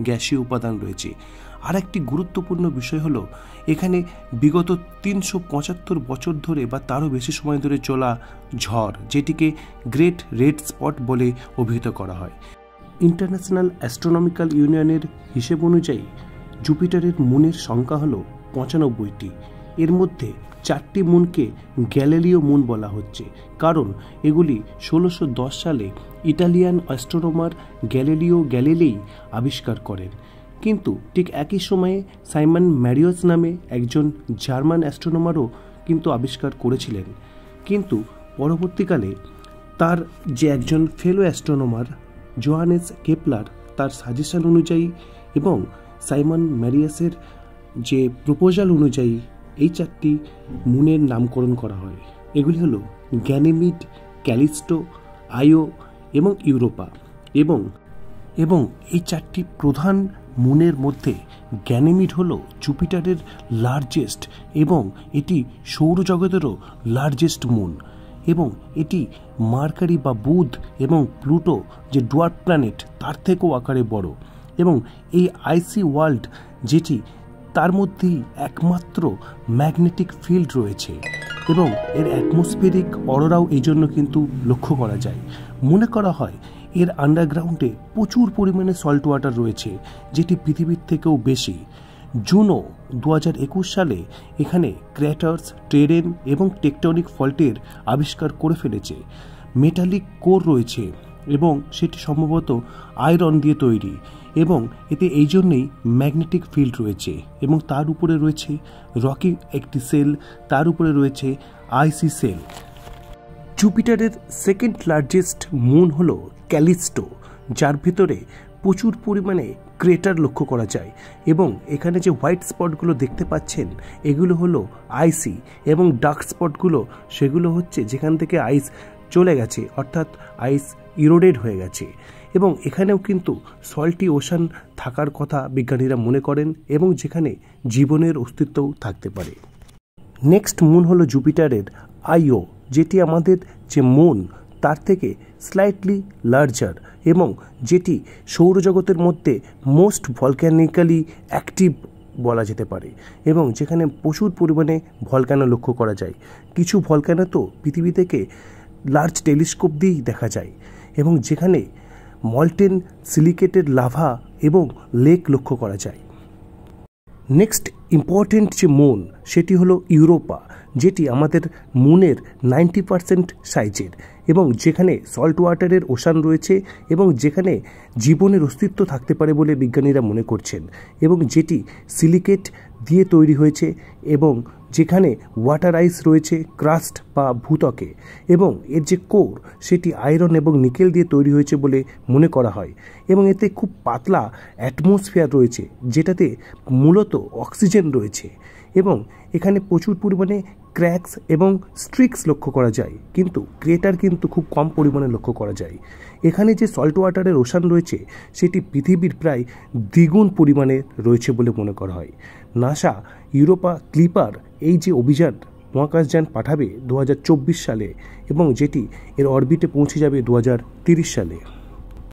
গ্যাসীয় উপাদান রয়েছে। আর একটি গুরুত্বপূর্ণ বিষয় হলো এখানে বিগত 375 বছর ধরে বা তারও বেশি সময় ধরে চলা ঝড়, যেটিকে গ্রেট রেড স্পট বলে অভিহিত করা হয়। ইন্টারন্যাশনাল অ্যাস্ট্রোনমিক্যাল ইউনিয়নের হিসেব অনুযায়ী জুপিটারের মুনের সংখ্যা হলো 95টি। এর মধ্যে 4টি মুনকে গ্যালিলিও মুন বলা হচ্ছে, কারণ এগুলি 1610 সালে ইটালিয়ান অ্যাস্ট্রোনমার গ্যালিলিও গ্যালিলেই আবিষ্কার করেন। কিন্তু ঠিক একই সময়ে সাইমন ম্যারিয়াস নামে একজন জার্মান অ্যাস্ট্রোনমারও কিন্তু আবিষ্কার করেছিলেন। কিন্তু পরবর্তীকালে তার যে একজন ফেলো অ্যাস্ট্রোনমার জোহানেস কেপলার, তার সাজেশন অনুযায়ী এবং সাইমন ম্যারিয়াসের যে প্রপোজাল অনুযায়ী এই 4টি মুনের নামকরণ করা হয়। এগুলি হলো গ্যানিমিড, ক্যালিস্টো, আইও এবং ইউরোপা। এবং এই 4টি প্রধান মুনের মধ্যে গ্যানিমিড হলো জুপিটারের লার্জেস্ট এবং এটি সৌরজগতেরও লার্জেস্ট মুন, এবং এটি মার্কারি বা বুধ এবং প্লুটো যে ডোয়ার্ফ প্ল্যানেট তার থেকেও আকারে বড়। এবং এই আইসি ওয়ার্ল্ড যেটি, তার মধ্যেই একমাত্র ম্যাগনেটিক ফিল্ড রয়েছে এবং এর অ্যাটমসফিয়ারিক অরোরাও এই জন্য কিন্তু লক্ষ্য করা যায়। মনে করা হয় এর আন্ডারগ্রাউন্ডে প্রচুর পরিমাণে সল্ট ওয়াটার রয়েছে, যেটি পৃথিবীর থেকেও বেশি। জুনো 2021 সালে এখানে ক্র্যাটার্স, টেরেন এবং টেকটনিক ফল্টের আবিষ্কার করে ফেলেছে। মেটালিক কোর রয়েছে এবং সেটি সম্ভবত আয়রন দিয়ে তৈরি, এবং এতে এই জন্যেই ম্যাগনেটিক ফিল্ড রয়েছে। এবং তার উপরে রয়েছে রকি একটি সেল, তার উপরে রয়েছে আইসি সেল। জুপিটারের সেকেন্ড লার্জেস্ট মুন হলো ক্যালিস্টো, যার ভিতরে প্রচুর পরিমাণে ক্রেটার লক্ষ্য করা যায়। এবং এখানে যে হোয়াইট স্পটগুলো দেখতে পাচ্ছেন এগুলো হলো আইসি, এবং ডার্ক স্পটগুলো সেগুলো হচ্ছে যেখান থেকে আইস চলে গেছে, অর্থাৎ আইস ইরোডেড হয়ে গেছে। এবং এখানেও কিন্তু সল্টি ওশান থাকার কথা বিজ্ঞানীরা মনে করেন, এবং যেখানে জীবনের অস্তিত্বও থাকতে পারে। নেক্সট মুন হলো জুপিটারের আইও, যেটি আমাদের যে মুন তার থেকে স্লাইটলি লার্জার, এবং যেটি সৌরজগতের মধ্যে মোস্ট ভলক্যানিক্যালি অ্যাক্টিভ বলা যেতে পারে, এবং যেখানে প্রচুর পরিমাণে ভলক্যানো লক্ষ্য করা যায়। কিছু ভলক্যানো তো পৃথিবী থেকে লার্জ টেলিস্কোপ দিয়েই দেখা যায়, এবং যেখানে মল্টেন সিলিকেটেড লাভা এবং লেক লক্ষ্য করা যায়। নেক্সট ইম্পর্টেন্ট যে মুন সেটি হলো ইউরোপা, যেটি আমাদের মুনের 90% সাইজের, এবং যেখানে সল্ট ওয়াটারের ওশান রয়েছে, এবং যেখানে জীবনের অস্তিত্ব থাকতে পারে বলে বিজ্ঞানীরা মনে করছেন, এবং যেটি সিলিকেট দিয়ে তৈরি হয়েছে, এবং যেখানে ওয়াটার আইস রয়েছে ক্রাস্ট বা ভূত্বকে, এবং এর যে কোর সেটি আয়রন এবং নিকেল দিয়ে তৈরি হয়েছে বলে মনে করা হয়। এবং এতে খুব পাতলা অ্যাটমসফিয়ার রয়েছে, যেটাতে মূলত অক্সিজেন রয়েছে, এবং এখানে প্রচুর পরিমাণে ক্র্যাকস এবং স্ট্রিক্স লক্ষ্য করা যায়, কিন্তু ক্রেটার কিন্তু খুব কম পরিমাণে লক্ষ্য করা যায়। এখানে যে সল্ট ওয়াটারের ওশান রয়েছে সেটি পৃথিবীর প্রায় দ্বিগুণ পরিমাণে রয়েছে বলে মনে করা হয়। নাসা ইউরোপা ক্লিপার এই যে অভিযান মহাকাশযান পাঠাবে 2024 সালে, এবং যেটি এর অরবিটে পৌঁছে যাবে 2030 সালে।